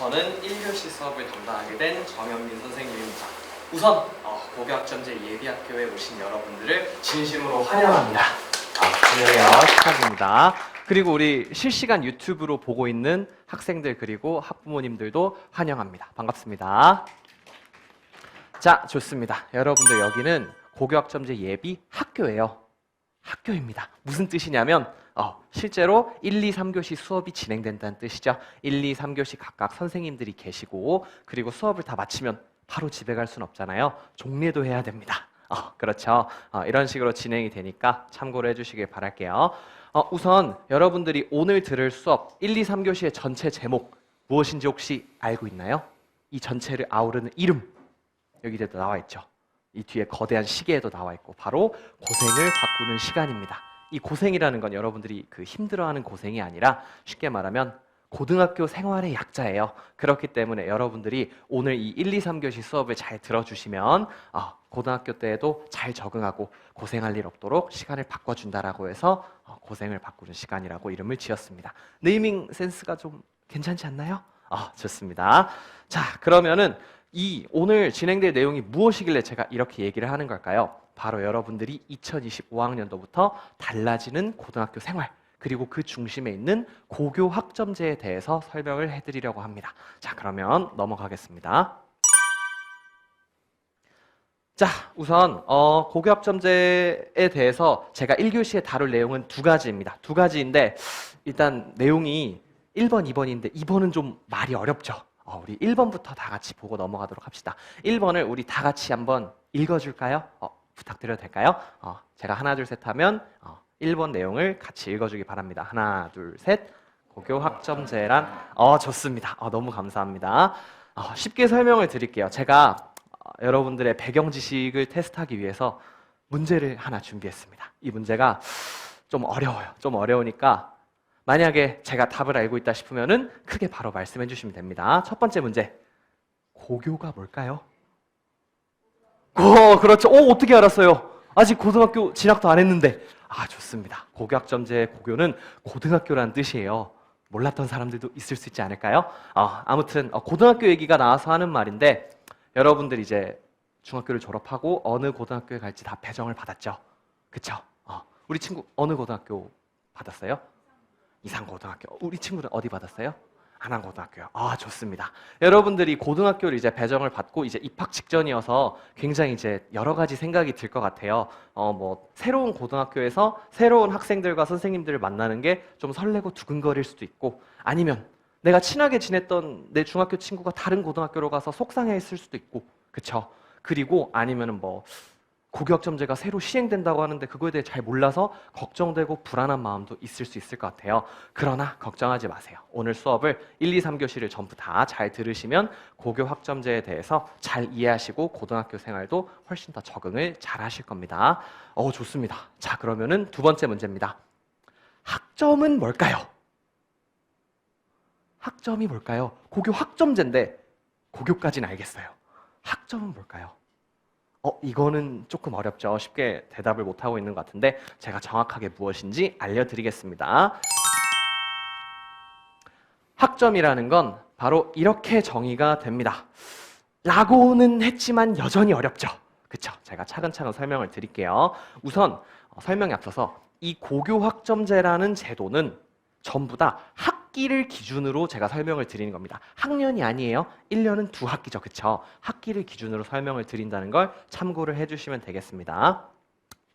저는 1교시 수업을 담당하게 된 정현민 선생님입니다. 우선 고교학점제 예비학교에 오신 여러분들을 진심으로 환영합니다. 안녕하세요. 축하드립니다. 그리고 우리 실시간 유튜브로 보고 있는 학생들 그리고 학부모님들도 환영합니다. 반갑습니다. 자, 좋습니다. 여러분들 여기는 고교학점제 예비 학교예요. 학교입니다. 무슨 뜻이냐면 실제로 1, 2, 3교시 수업이 진행된다는 뜻이죠. 1, 2, 3교시 각각 선생님들이 계시고 그리고 수업을 다 마치면 바로 집에 갈 수는 없잖아요. 종례도 해야 됩니다. 그렇죠. 이런 식으로 진행이 되니까 참고를 해주시길 바랄게요. 우선 여러분들이 오늘 들을 수업 1, 2, 3교시의 전체 제목 무엇인지 혹시 알고 있나요? 이 전체를 아우르는 이름 여기에도 나와 있죠. 이 뒤에 거대한 시계에도 나와 있고 바로 고생을 바꾸는 시간입니다. 이 고생이라는 건 여러분들이 그 힘들어하는 고생이 아니라 쉽게 말하면 고등학교 생활의 약자예요. 그렇기 때문에 여러분들이 오늘 이 1, 2, 3교시 수업을 잘 들어주시면 고등학교 때에도 잘 적응하고 고생할 일 없도록 시간을 바꿔준다라고 해서 고생을 바꾸는 시간이라고 이름을 지었습니다. 네이밍 센스가 좀 괜찮지 않나요? 좋습니다. 자, 그러면은 이 오늘 진행될 내용이 무엇이길래 제가 이렇게 얘기를 하는 걸까요? 바로 여러분들이 2025학년도부터 달라지는 고등학교 생활 그리고 그 중심에 있는 고교 학점제에 대해서 설명을 해드리려고 합니다. 자, 그러면 넘어가겠습니다. 자, 우선 고교 학점제에 대해서 제가 1교시에 다룰 내용은 두 가지입니다. 두 가지인데 일단 내용이 1번, 2번인데 2번은 좀 말이 어렵죠. 우리 1번부터 다 같이 보고 넘어가도록 합시다. 1번을 우리 다 같이 한번 읽어줄까요? 부탁드려도 될까요? 제가 하나, 둘, 셋 하면 1번 내용을 같이 읽어주기 바랍니다. 하나, 둘, 셋. 고교 학점제란 좋습니다. 너무 감사합니다. 쉽게 설명을 드릴게요. 제가 여러분들의 배경 지식을 테스트하기 위해서 문제를 하나 준비했습니다. 이 문제가 좀 어려워요. 좀 어려우니까 만약에 제가 답을 알고 있다 싶으면은 크게 바로 말씀해 주시면 됩니다. 첫 번째 문제. 고교가 뭘까요? 그렇죠. 어떻게 알았어요? 아직 고등학교 진학도 안 했는데. 좋습니다. 고교학점제 고교는 고등학교라는 뜻이에요. 몰랐던 사람들도 있을 수 있지 않을까요? 아무튼 고등학교 얘기가 나와서 하는 말인데 여러분들 이제 중학교를 졸업하고 어느 고등학교에 갈지 다 배정을 받았죠. 그쵸? 우리 친구 어느 고등학교 받았어요? 이상고등학교. 우리 친구는 어디 받았어요? 안양고등학교요. 좋습니다. 여러분들이 고등학교를 이제 배정을 받고 이제 입학 직전이어서 굉장히 이제 여러 가지 생각이 들 것 같아요. 새로운 고등학교에서 새로운 학생들과 선생님들을 만나는 게 좀 설레고 두근거릴 수도 있고 아니면 내가 친하게 지냈던 내 중학교 친구가 다른 고등학교로 가서 속상해했을 수도 있고 그쵸? 그리고 아니면은 고교학점제가 새로 시행된다고 하는데 그거에 대해 잘 몰라서 걱정되고 불안한 마음도 있을 수 있을 것 같아요. 그러나 걱정하지 마세요. 오늘 수업을 1, 2, 3교시를 전부 다 잘 들으시면 고교학점제에 대해서 잘 이해하시고 고등학교 생활도 훨씬 더 적응을 잘 하실 겁니다. 좋습니다. 자, 그러면은 두 번째 문제입니다. 학점은 뭘까요? 학점이 뭘까요? 고교 학점제인데 고교까지는 알겠어요. 학점은 뭘까요? 이거는 조금 어렵죠. 쉽게 대답을 못하고 있는 것 같은데 제가 정확하게 무엇인지 알려드리겠습니다. 학점이라는 건 바로 이렇게 정의가 됩니다. 라고는 했지만 여전히 어렵죠. 그쵸? 제가 차근차근 설명을 드릴게요. 우선 설명에 앞서서 이 고교 학점제라는 제도는 전부 다 학기를 기준으로 제가 설명을 드리는 겁니다. 학년이 아니에요. 1년은 2학기죠. 그쵸? 학기를 기준으로 설명을 드린다는 걸 참고를 해주시면 되겠습니다.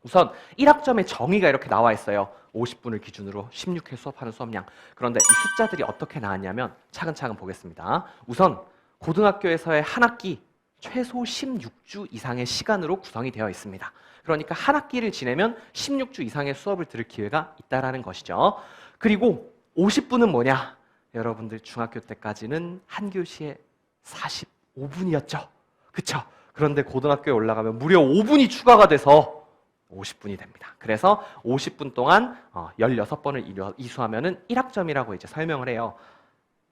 우선 1학점의 정의가 이렇게 나와 있어요. 50분을 기준으로 16회 수업하는 수업량. 그런데 이 숫자들이 어떻게 나왔냐면 차근차근 보겠습니다. 우선 고등학교에서의 한 학기 최소 16주 이상의 시간으로 구성이 되어 있습니다. 그러니까 한 학기를 지내면 16주 이상의 수업을 들을 기회가 있다라는 것이죠. 그리고 50분은 뭐냐? 여러분들 중학교 때까지는 한 교시에 45분이었죠. 그쵸? 그런데 고등학교에 올라가면 무려 5분이 추가가 돼서 50분이 됩니다. 그래서 50분 동안 16번을 이수하면은 1학점이라고 이제 설명을 해요.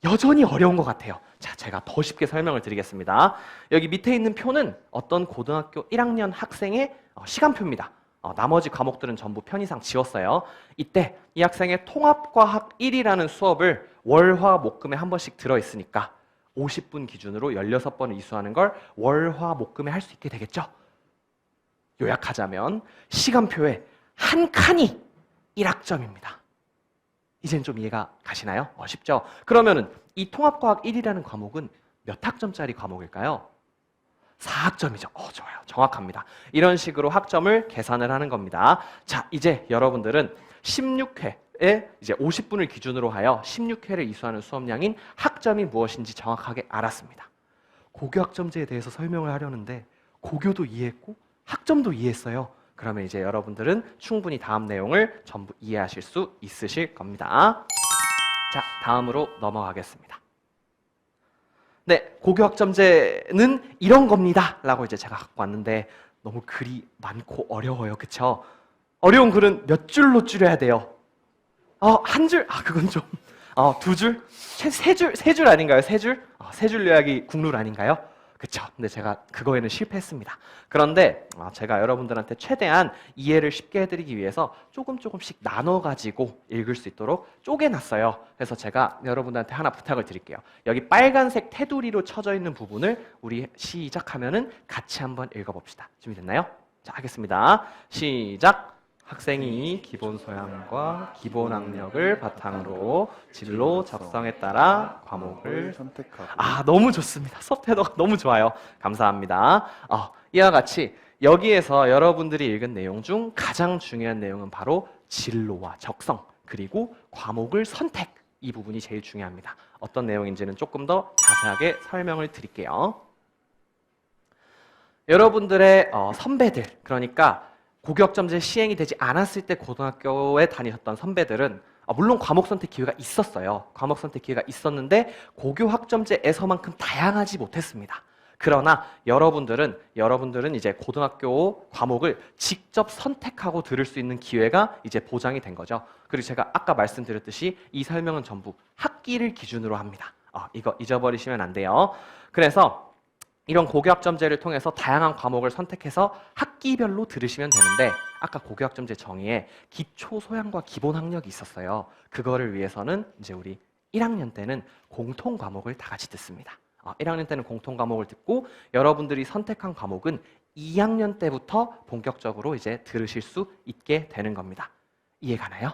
여전히 어려운 것 같아요. 자, 제가 더 쉽게 설명을 드리겠습니다. 여기 밑에 있는 표는 어떤 고등학교 1학년 학생의 시간표입니다. 나머지 과목들은 전부 편의상 지웠어요. 이때 이 학생의 통합과학 1이라는 수업을 월, 화, 목, 금에 한 번씩 들어있으니까 50분 기준으로 16번을 이수하는 걸 월, 화, 목금에 할 수 있게 되겠죠? 요약하자면 시간표에 한 칸이 1학점입니다. 이제는 좀 이해가 가시나요? 쉽죠? 그러면은 이 통합과학 1이라는 과목은 몇 학점짜리 과목일까요? 4학점이죠. 좋아요. 정확합니다. 이런 식으로 학점을 계산을 하는 겁니다. 자, 이제 여러분들은 16회에 이제 50분을 기준으로 하여 16회를 이수하는 수업량인 학점이 무엇인지 정확하게 알았습니다. 고교 학점제에 대해서 설명을 하려는데 고교도 이해했고 학점도 이해했어요. 그러면 이제 여러분들은 충분히 다음 내용을 전부 이해하실 수 있으실 겁니다. 자, 다음으로 넘어가겠습니다. 네, 고교 학점제는 이런 겁니다 라고 이제 제가 갖고 왔는데 너무 글이 많고 어려워요. 그쵸? 어려운 글은 몇 줄로 줄여야 돼요? 한 줄? 그건 좀. 두 줄? 세 줄 아닌가요? 세 줄? 세 줄 요약이 국룰 아닌가요? 그쵸? 근데 제가 그거에는 실패했습니다. 그런데 제가 여러분들한테 최대한 이해를 쉽게 해드리기 위해서 조금씩 나눠가지고 읽을 수 있도록 쪼개놨어요. 그래서 제가 여러분들한테 하나 부탁을 드릴게요. 여기 빨간색 테두리로 쳐져 있는 부분을 우리 시작하면은 같이 한번 읽어봅시다. 준비됐나요? 자, 하겠습니다. 시작! 학생이 기본 소양과 기본 학력을 바탕으로 진로 적성에 따라 과목을 선택하고. 너무 좋습니다. 수업 태도가 너무 좋아요. 감사합니다. 이와 같이 여기에서 여러분들이 읽은 내용 중 가장 중요한 내용은 바로 진로와 적성 그리고 과목을 선택, 이 부분이 제일 중요합니다. 어떤 내용인지는 조금 더 자세하게 설명을 드릴게요. 여러분들의 선배들, 그러니까 고교학점제 시행이 되지 않았을 때 고등학교에 다니셨던 선배들은 물론 과목 선택 기회가 있었어요. 과목 선택 기회가 있었는데 고교학점제에서만큼 다양하지 못했습니다. 그러나 여러분들은 이제 고등학교 과목을 직접 선택하고 들을 수 있는 기회가 이제 보장이 된 거죠. 그리고 제가 아까 말씀드렸듯이 이 설명은 전부 학기를 기준으로 합니다. 이거 잊어버리시면 안 돼요. 그래서 이런 고교학점제를 통해서 다양한 과목을 선택해서 학기별로 들으시면 되는데 아까 고교학점제 정의에 기초 소양과 기본 학력이 있었어요. 그거를 위해서는 이제 우리 1학년 때는 공통 과목을 다 같이 듣습니다. 1학년 때는 공통 과목을 듣고 여러분들이 선택한 과목은 2학년 때부터 본격적으로 이제 들으실 수 있게 되는 겁니다. 이해 가나요?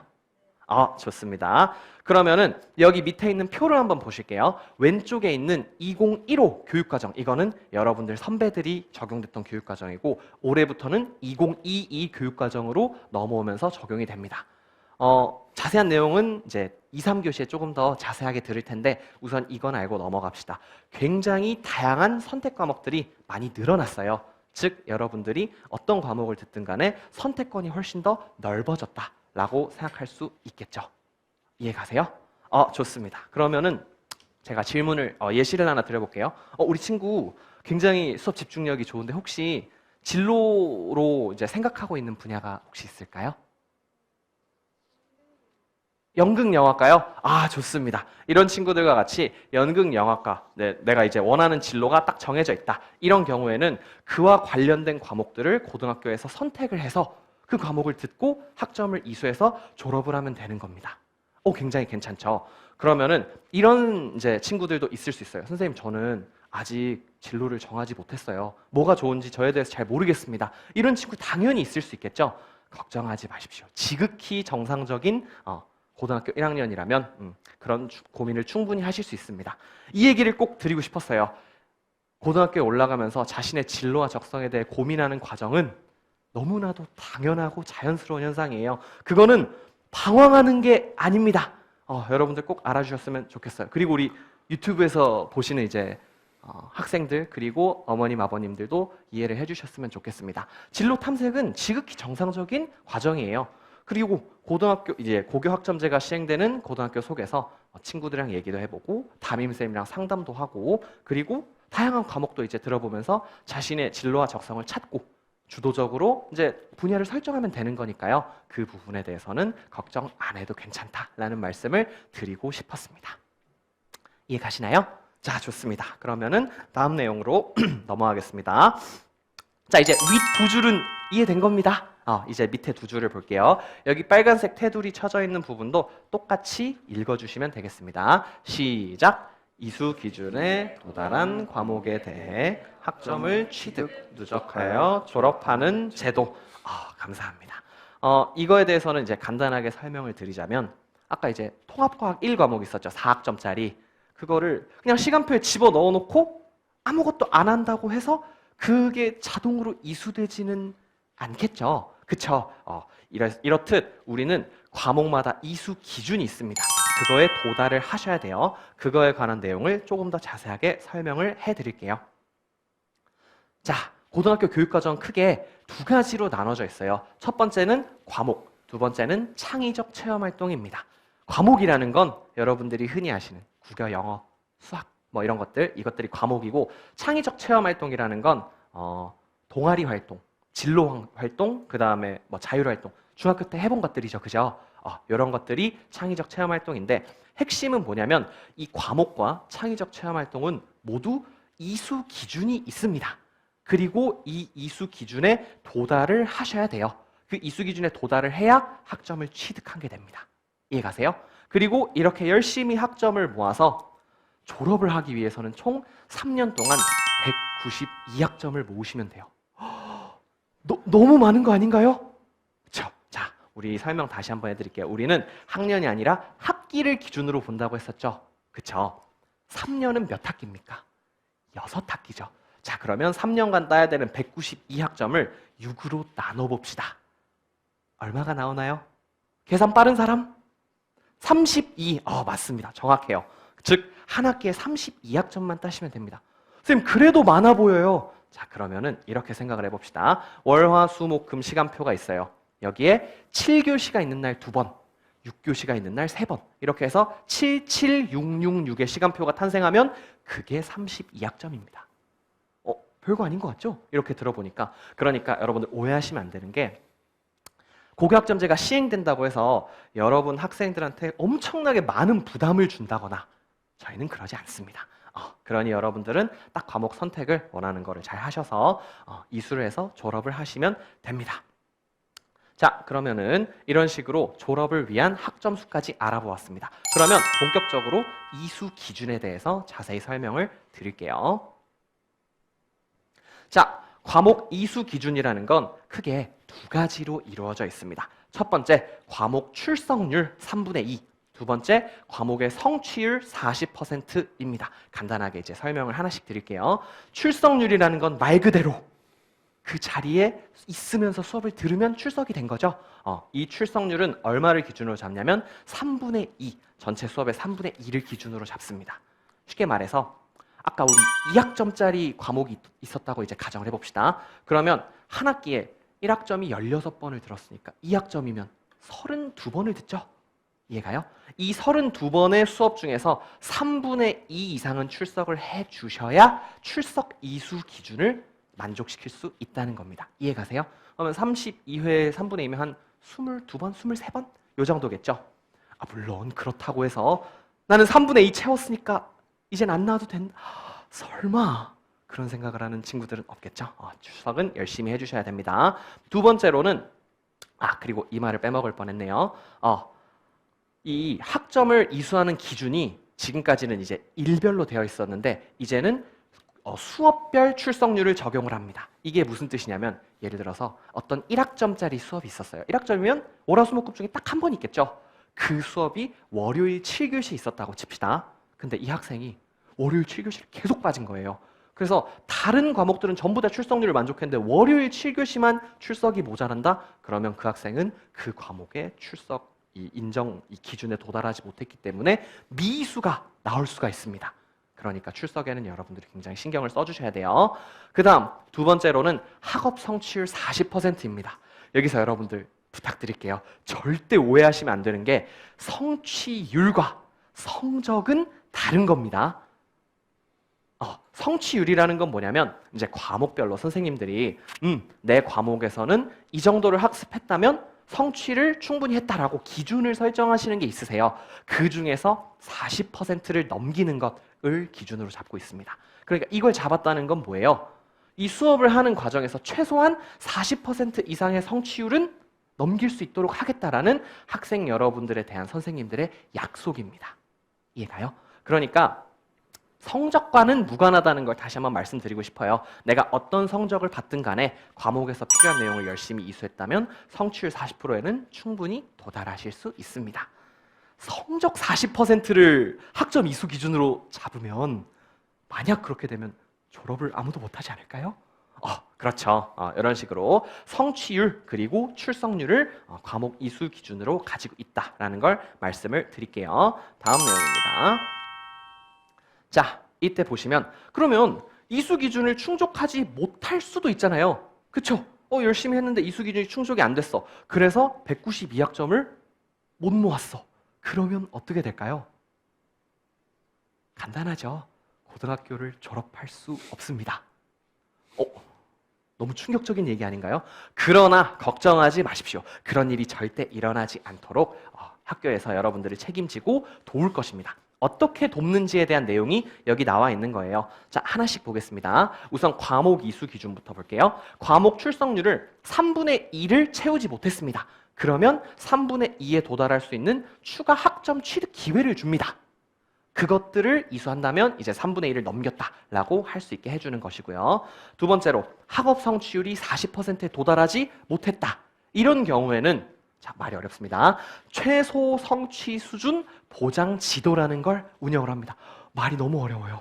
좋습니다. 그러면은 여기 밑에 있는 표를 한번 보실게요. 왼쪽에 있는 2015 교육과정, 이거는 여러분들 선배들이 적용됐던 교육과정이고 올해부터는 2022 교육과정으로 넘어오면서 적용이 됩니다. 자세한 내용은 이제 2, 3교시에 조금 더 자세하게 들을 텐데 우선 이건 알고 넘어갑시다. 굉장히 다양한 선택 과목들이 많이 늘어났어요. 즉 여러분들이 어떤 과목을 듣든 간에 선택권이 훨씬 더 넓어졌다 라고 생각할 수 있겠죠. 이해 가세요? 좋습니다. 그러면은 제가 질문을 예시를 하나 드려볼게요. 우리 친구 굉장히 수업 집중력이 좋은데 혹시 진로로 이제 생각하고 있는 분야가 혹시 있을까요? 연극영화과요? 좋습니다. 이런 친구들과 같이 연극영화과, 내가 이제 원하는 진로가 딱 정해져 있다. 이런 경우에는 그와 관련된 과목들을 고등학교에서 선택을 해서 그 과목을 듣고 학점을 이수해서 졸업을 하면 되는 겁니다. 굉장히 괜찮죠? 그러면은 이런 이제 친구들도 있을 수 있어요. 선생님, 저는 아직 진로를 정하지 못했어요. 뭐가 좋은지 저에 대해서 잘 모르겠습니다. 이런 친구 당연히 있을 수 있겠죠? 걱정하지 마십시오. 지극히 정상적인 고등학교 1학년이라면 그런 고민을 충분히 하실 수 있습니다. 이 얘기를 꼭 드리고 싶었어요. 고등학교에 올라가면서 자신의 진로와 적성에 대해 고민하는 과정은 너무나도 당연하고 자연스러운 현상이에요. 그거는 방황하는 게 아닙니다. 여러분들 꼭 알아주셨으면 좋겠어요. 그리고 우리 유튜브에서 보시는 이제 학생들 그리고 어머님 아버님들도 이해를 해주셨으면 좋겠습니다. 진로 탐색은 지극히 정상적인 과정이에요. 그리고 고교 학점제가 시행되는 고등학교 속에서 친구들이랑 얘기도 해보고 담임쌤이랑 상담도 하고 그리고 다양한 과목도 이제 들어보면서 자신의 진로와 적성을 찾고 주도적으로 이제 분야를 설정하면 되는 거니까요. 그 부분에 대해서는 걱정 안 해도 괜찮다라는 말씀을 드리고 싶었습니다. 이해 가시나요? 자, 좋습니다. 그러면은 다음 내용으로 넘어가겠습니다. 자, 이제 윗 두 줄은 이해된 겁니다. 이제 밑에 두 줄을 볼게요. 여기 빨간색 테두리 쳐져 있는 부분도 똑같이 읽어주시면 되겠습니다. 시작! 이수 기준에 도달한 과목에 대해 학점을 취득, 누적하여 졸업하는 제도. 감사합니다. 이거에 대해서는 이제 간단하게 설명을 드리자면 아까 이제 통합과학 1과목 있었죠. 4학점짜리. 그거를 그냥 시간표에 집어 넣어 놓고 아무것도 안 한다고 해서 그게 자동으로 이수되지는 않겠죠. 그쵸? 이렇듯 우리는 과목마다 이수 기준이 있습니다. 그거에 도달을 하셔야 돼요. 그거에 관한 내용을 조금 더 자세하게 설명을 해드릴게요. 자, 고등학교 교육과정 크게 두 가지로 나눠져 있어요. 첫 번째는 과목, 두 번째는 창의적 체험활동입니다. 과목이라는 건 여러분들이 흔히 아시는 국어, 영어, 수학 뭐 이런 것들, 이것들이 과목이고, 창의적 체험활동이라는 건 동아리 활동, 진로 활동, 그 다음에 뭐 자율 활동, 중학교 때 해본 것들이죠, 그죠? 이런 것들이 창의적 체험활동인데, 핵심은 뭐냐면 이 과목과 창의적 체험활동은 모두 이수 기준이 있습니다. 그리고 이 이수 기준에 도달을 하셔야 돼요. 그 이수 기준에 도달을 해야 학점을 취득하게 됩니다. 이해가세요? 그리고 이렇게 열심히 학점을 모아서 졸업을 하기 위해서는 총 3년 동안 192학점을 모으시면 돼요. 너무 많은 거 아닌가요? 그렇죠? 자, 우리 설명 다시 한번 해드릴게요. 우리는 학년이 아니라 학기를 기준으로 본다고 했었죠? 그렇죠? 3년은 몇 학기입니까? 6학기죠. 자, 그러면 3년간 따야 되는 192학점을 6으로 나눠봅시다. 얼마가 나오나요? 계산 빠른 사람? 32. 맞습니다. 정확해요. 즉, 한 학기에 32학점만 따시면 됩니다. 선생님, 그래도 많아 보여요. 자, 그러면은 이렇게 생각을 해봅시다. 월, 화, 수, 목, 금 시간표가 있어요. 여기에 7교시가 있는 날 2번, 6교시가 있는 날 3번, 이렇게 해서 7, 7, 6, 6, 6의 시간표가 탄생하면 그게 32학점입니다. 별거 아닌 것 같죠? 이렇게 들어보니까. 그러니까 여러분들 오해하시면 안 되는 게, 고교학점제가 시행된다고 해서 여러분 학생들한테 엄청나게 많은 부담을 준다거나 저희는 그러지 않습니다. 그러니 여러분들은 딱 과목 선택을 원하는 거를 잘 하셔서 이수를 해서 졸업을 하시면 됩니다. 자, 그러면은 이런 식으로 졸업을 위한 학점 수까지 알아보았습니다. 그러면 본격적으로 이수 기준에 대해서 자세히 설명을 드릴게요. 자, 과목 이수 기준이라는 건 크게 두 가지로 이루어져 있습니다. 첫 번째, 과목 출석률 3분의 2. 두 번째, 과목의 성취율 40%입니다. 간단하게 이제 설명을 하나씩 드릴게요. 출석률이라는 건 말 그대로 그 자리에 있으면서 수업을 들으면 출석이 된 거죠. 이 출석률은 얼마를 기준으로 잡냐면 3분의 2, 전체 수업의 3분의 2를 기준으로 잡습니다. 쉽게 말해서 아까 우리 2학점짜리 과목이 있었다고 이제 가정을 해봅시다. 그러면 한 학기에 1학점이 16번을 들었으니까 2학점이면 32번을 듣죠. 이해가요? 이 32번의 수업 중에서 3분의 2 이상은 출석을 해주셔야 출석 이수 기준을 만족시킬 수 있다는 겁니다. 이해가세요? 그러면 32회 3분의 2면 한 22번, 23번? 요 정도겠죠? 물론 그렇다고 해서 나는 3분의 2 채웠으니까 이젠 안 나와도 된다. 설마 그런 생각을 하는 친구들은 없겠죠? 출석은 열심히 해주셔야 됩니다. 두 번째로는 그리고 이 말을 빼먹을 뻔했네요. 이 학점을 이수하는 기준이 지금까지는 이제 일별로 되어 있었는데 이제는 수업별 출석률을 적용을 합니다. 이게 무슨 뜻이냐면 예를 들어서 어떤 1학점짜리 수업이 있었어요. 1학점이면 월화수목금 중에 딱 한 번 있겠죠. 그 수업이 월요일 7교시 있었다고 칩시다. 근데 이 학생이 월요일 7교시를 계속 빠진 거예요. 그래서 다른 과목들은 전부 다 출석률을 만족했는데 월요일 7교시만 출석이 모자란다? 그러면 그 학생은 그 과목의 출석 인정 기준에 도달하지 못했기 때문에 미수가 나올 수가 있습니다. 그러니까 출석에는 여러분들이 굉장히 신경을 써주셔야 돼요. 그 다음 두 번째로는 학업 성취율 40%입니다. 여기서 여러분들 부탁드릴게요. 절대 오해하시면 안 되는 게 성취율과 성적은 다른 겁니다. 성취율이라는 건 뭐냐면 이제 과목별로 선생님들이 내 과목에서는 이 정도를 학습했다면 성취를 충분히 했다라고 기준을 설정하시는 게 있으세요. 그 중에서 40%를 넘기는 것을 기준으로 잡고 있습니다. 그러니까 이걸 잡았다는 건 뭐예요? 이 수업을 하는 과정에서 최소한 40% 이상의 성취율은 넘길 수 있도록 하겠다라는 학생 여러분들에 대한 선생님들의 약속입니다. 이해가요? 그러니까 성적과는 무관하다는 걸 다시 한번 말씀드리고 싶어요. 내가 어떤 성적을 받든 간에 과목에서 필요한 내용을 열심히 이수했다면 성취율 40%에는 충분히 도달하실 수 있습니다. 성적 40%를 학점 이수 기준으로 잡으면 만약 그렇게 되면 졸업을 아무도 못하지 않을까요? 그렇죠. 이런 식으로 성취율 그리고 출석률을 과목 이수 기준으로 가지고 있다라는 걸 말씀을 드릴게요. 다음 내용입니다. 자, 이때 보시면 그러면 이수 기준을 충족하지 못할 수도 있잖아요. 그쵸? 열심히 했는데 이수 기준이 충족이 안 됐어. 그래서 192학점을 못 모았어. 그러면 어떻게 될까요? 간단하죠. 고등학교를 졸업할 수 없습니다. 너무 충격적인 얘기 아닌가요? 그러나 걱정하지 마십시오. 그런 일이 절대 일어나지 않도록 학교에서 여러분들을 책임지고 도울 것입니다. 어떻게 돕는지에 대한 내용이 여기 나와 있는 거예요. 자, 하나씩 보겠습니다. 우선 과목 이수 기준부터 볼게요. 과목 출석률을 3분의 2를 채우지 못했습니다. 그러면 3분의 2에 도달할 수 있는 추가 학점 취득 기회를 줍니다. 그것들을 이수한다면 이제 3분의 1을 넘겼다라고 할 수 있게 해주는 것이고요. 두 번째로 학업 성취율이 40%에 도달하지 못했다. 이런 경우에는 말이 어렵습니다. 최소 성취 수준 보장 지도라는 걸 운영을 합니다. 말이 너무 어려워요.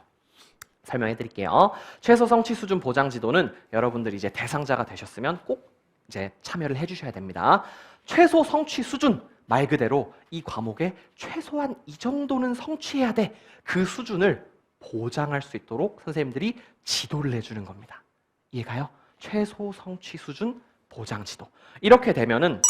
설명해 드릴게요. 최소 성취 수준 보장 지도는 여러분들이 이제 대상자가 되셨으면 꼭 이제 참여를 해 주셔야 됩니다. 최소 성취 수준 말 그대로 이 과목에 최소한 이 정도는 성취해야 돼. 그 수준을 보장할 수 있도록 선생님들이 지도를 해주는 겁니다. 이해가요? 최소 성취 수준 보장 지도. 이렇게 되면은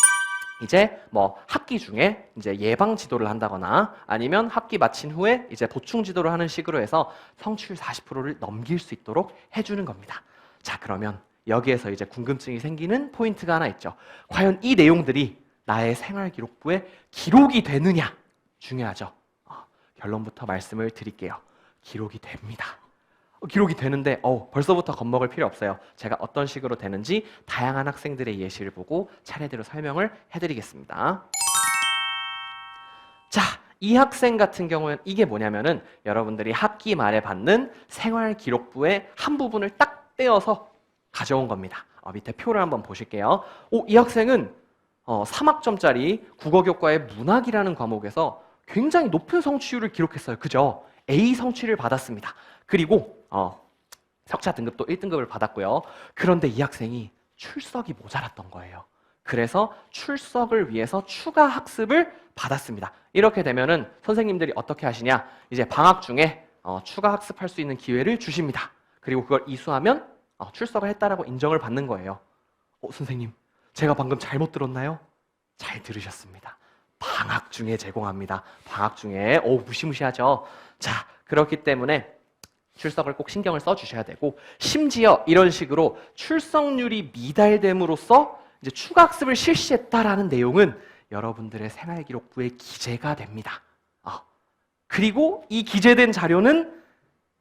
이제 학기 중에 이제 예방 지도를 한다거나 아니면 학기 마친 후에 이제 보충 지도를 하는 식으로 해서 성취율 40%를 넘길 수 있도록 해주는 겁니다. 자, 그러면 여기에서 이제 궁금증이 생기는 포인트가 하나 있죠. 과연 이 내용들이 나의 생활기록부에 기록이 되느냐? 중요하죠. 결론부터 말씀을 드릴게요. 기록이 됩니다. 기록이 되는데 벌써부터 겁먹을 필요 없어요. 제가 어떤 식으로 되는지 다양한 학생들의 예시를 보고 차례대로 설명을 해드리겠습니다. 자, 이 학생 같은 경우는 이게 뭐냐면은 여러분들이 학기 말에 받는 생활기록부의 한 부분을 딱 떼어서 가져온 겁니다. 밑에 표를 한번 보실게요. 이 학생은 3학점짜리 국어교과의 문학이라는 과목에서 굉장히 높은 성취율을 기록했어요. 그죠? A 성취를 받았습니다. 그리고 석차 등급도 1등급을 받았고요. 그런데 이 학생이 출석이 모자랐던 거예요. 그래서 출석을 위해서 추가 학습을 받았습니다. 이렇게 되면은 선생님들이 어떻게 하시냐? 이제 방학 중에 추가 학습할 수 있는 기회를 주십니다. 그리고 그걸 이수하면 출석을 했다라고 인정을 받는 거예요. 선생님, 제가 방금 잘못 들었나요? 잘 들으셨습니다. 방학 중에 제공합니다. 방학 중에. 무시무시하죠? 자, 그렇기 때문에 출석을 꼭 신경을 써주셔야 되고, 심지어 이런 식으로 출석률이 미달됨으로써 이제 추가 학습을 실시했다라는 내용은 여러분들의 생활기록부에 기재가 됩니다. 그리고 이 기재된 자료는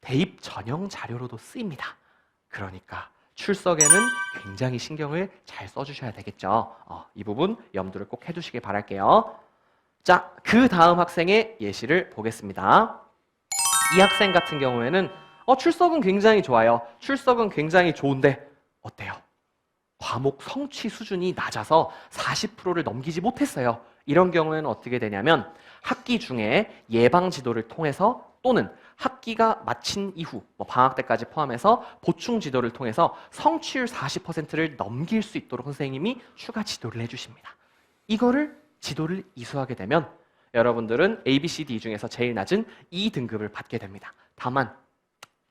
대입 전형 자료로도 쓰입니다. 그러니까 출석에는 굉장히 신경을 잘 써주셔야 되겠죠. 이 부분 염두를 꼭 해두시길 바랄게요. 자, 그 다음 학생의 예시를 보겠습니다. 이 학생 같은 경우에는 출석은 굉장히 좋아요. 출석은 굉장히 좋은데 어때요? 과목 성취 수준이 낮아서 40%를 넘기지 못했어요. 이런 경우에는 어떻게 되냐면 학기 중에 예방 지도를 통해서 또는 학기가 마친 이후 방학 때까지 포함해서 보충 지도를 통해서 성취율 40%를 넘길 수 있도록 선생님이 추가 지도를 해주십니다. 이거를 지도를 이수하게 되면 여러분들은 A, B, C, D 중에서 제일 낮은 2등급을 받게 됩니다. 다만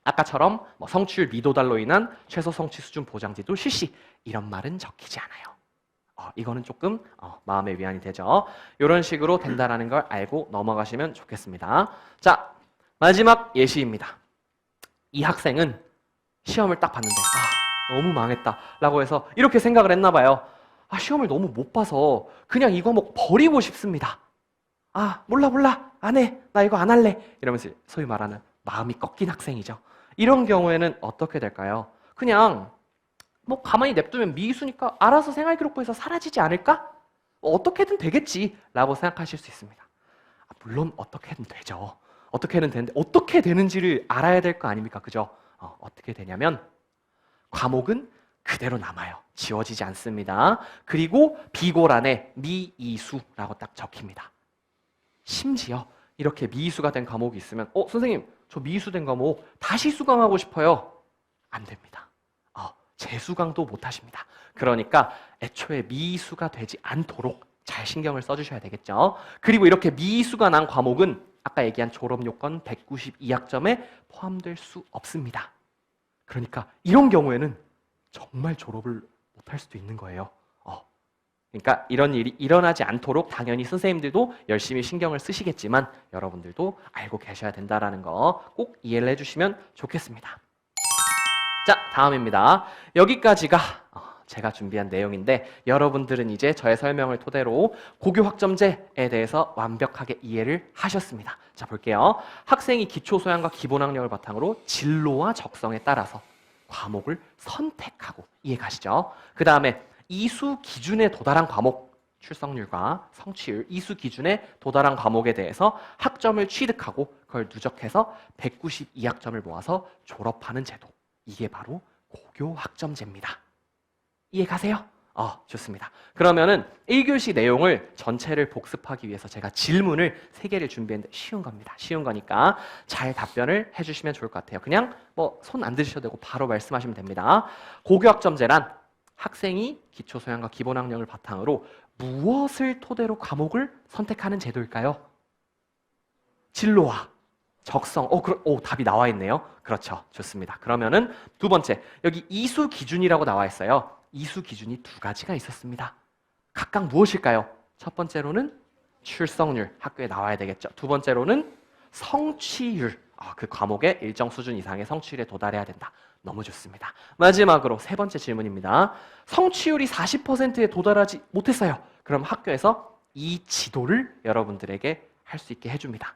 아까처럼 성취율 미도달로 인한 최소 성취 수준 보장지도 실시, 이런 말은 적히지 않아요. 이거는 조금 마음의 위안이 되죠. 이런 식으로 된다라는 걸 알고 넘어가시면 좋겠습니다. 자, 마지막 예시입니다. 이 학생은 시험을 딱 봤는데 너무 망했다 라고 해서 이렇게 생각을 했나 봐요. 시험을 너무 못 봐서 그냥 이 과목 버리고 싶습니다. 몰라 안 해, 나 이거 안 할래 이러면서 소위 말하는 마음이 꺾인 학생이죠. 이런 경우에는 어떻게 될까요? 그냥 가만히 냅두면 미수니까 알아서 생활기록부에서 사라지지 않을까? 어떻게든 되겠지 라고 생각하실 수 있습니다. 물론 어떻게든 되죠. 어떻게는 되는데 어떻게 되는지를 알아야 될 거 아닙니까? 그죠? 어떻게 되냐면 과목은 그대로 남아요. 지워지지 않습니다. 그리고 비고란에 미이수라고 딱 적힙니다. 심지어 이렇게 미이수가 된 과목이 있으면 선생님 저 미이수 된 과목 다시 수강하고 싶어요. 안 됩니다. 재수강도 못 하십니다. 그러니까 애초에 미이수가 되지 않도록 잘 신경을 써주셔야 되겠죠. 그리고 이렇게 미이수가 난 과목은 아까 얘기한 졸업요건 192학점에 포함될 수 없습니다. 그러니까 이런 경우에는 정말 졸업을 못할 수도 있는 거예요. 그러니까 이런 일이 일어나지 않도록 당연히 선생님들도 열심히 신경을 쓰시겠지만 여러분들도 알고 계셔야 된다는 거 꼭 이해를 해주시면 좋겠습니다. 자, 다음입니다. 여기까지가 제가 준비한 내용인데 여러분들은 이제 저의 설명을 토대로 고교학점제에 대해서 완벽하게 이해를 하셨습니다. 자, 볼게요. 학생이 기초소양과 기본학력을 바탕으로 진로와 적성에 따라서 과목을 선택하고 이해가시죠? 그 다음에 이수 기준에 도달한 과목, 출석률과 성취율, 이수 기준에 도달한 과목에 대해서 학점을 취득하고 그걸 누적해서 192학점을 모아서 졸업하는 제도. 이게 바로 고교학점제입니다. 이해가세요? 좋습니다. 그러면은 1교시 내용을 전체를 복습하기 위해서 제가 질문을 3개를 준비했는데 쉬운 겁니다. 쉬운 거니까 잘 답변을 해주시면 좋을 것 같아요. 그냥 손 안 드셔도 되고 바로 말씀하시면 됩니다. 고교학점제란 학생이 기초소양과 기본학력을 바탕으로 무엇을 토대로 과목을 선택하는 제도일까요? 진로와 적성. 답이 나와 있네요. 그렇죠. 좋습니다. 그러면은 두 번째, 여기 이수 기준이라고 나와 있어요. 이수 기준이 2가지가 있었습니다. 각각 무엇일까요? 첫 번째로는 출석률, 학교에 나와야 되겠죠. 두 번째로는 성취율, 그 과목의 일정 수준 이상의 성취율에 도달해야 된다. 너무 좋습니다. 마지막으로 3번째 질문입니다. 성취율이 40%에 도달하지 못했어요. 그럼 학교에서 이 지도를 여러분들에게 할 수 있게 해줍니다.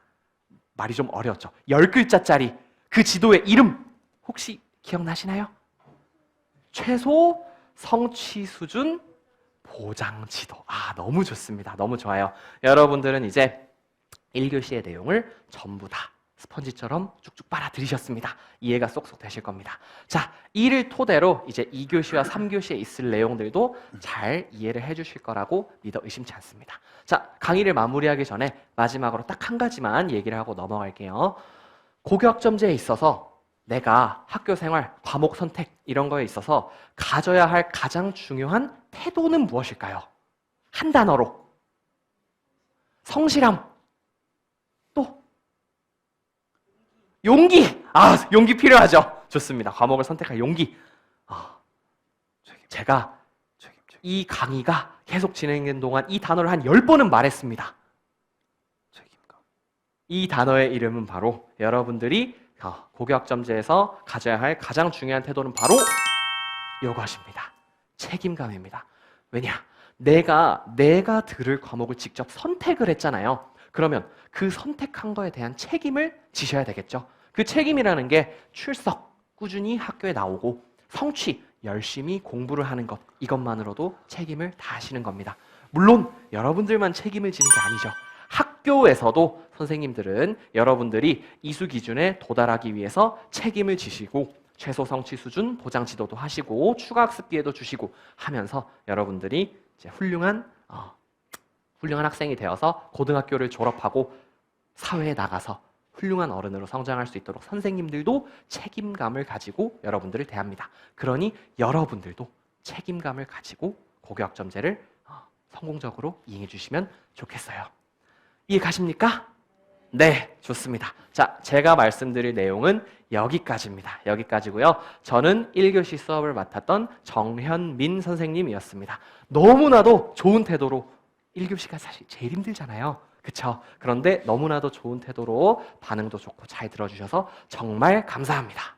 말이 좀 어려웠죠. 10글자짜리 그 지도의 이름 혹시 기억나시나요? 최소 성취 수준 보장 지도. 너무 좋습니다. 너무 좋아요. 여러분들은 이제 1교시의 내용을 전부 다 스펀지처럼 쭉쭉 빨아들이셨습니다. 이해가 쏙쏙 되실 겁니다. 자, 이를 토대로 이제 2교시와 3교시에 있을 내용들도 잘 이해를 해주실 거라고 믿어 의심치 않습니다. 자, 강의를 마무리하기 전에 마지막으로 딱 한 가지만 얘기를 하고 넘어갈게요. 고교학점제에 있어서 내가 학교 생활, 과목 선택 이런 거에 있어서 가져야 할 가장 중요한 태도는 무엇일까요? 한 단어로. 성실함. 또 용기! 용기 필요하죠. 좋습니다. 과목을 선택할 용기. 제가 이 강의가 계속 진행된 동안 이 단어를 한 10번은 말했습니다. 이 단어의 이름은 바로 여러분들이 고교학점제에서 가져야 할 가장 중요한 태도는 바로 이것입니다. 책임감입니다. 왜냐? 내가 들을 과목을 직접 선택을 했잖아요. 그러면 그 선택한 거에 대한 책임을 지셔야 되겠죠. 그 책임이라는 게 출석, 꾸준히 학교에 나오고 성취, 열심히 공부를 하는 것, 이것만으로도 책임을 다하시는 겁니다. 물론 여러분들만 책임을 지는 게 아니죠. 학교에서도 선생님들은 여러분들이 이수 기준에 도달하기 위해서 책임을 지시고 최소 성취 수준 보장 지도도 하시고 추가 학습 기회도 주시고 하면서 여러분들이 이제 훌륭한 학생이 되어서 고등학교를 졸업하고 사회에 나가서 훌륭한 어른으로 성장할 수 있도록 선생님들도 책임감을 가지고 여러분들을 대합니다. 그러니 여러분들도 책임감을 가지고 고교학점제를 성공적으로 이행해 주시면 좋겠어요. 이해 가십니까? 네, 좋습니다. 자, 제가 말씀드릴 내용은 여기까지입니다. 여기까지고요. 저는 1교시 수업을 맡았던 정현민 선생님이었습니다. 너무나도 좋은 태도로 1교시가 사실 제일 힘들잖아요. 그쵸? 그런데 너무나도 좋은 태도로 반응도 좋고 잘 들어주셔서 정말 감사합니다.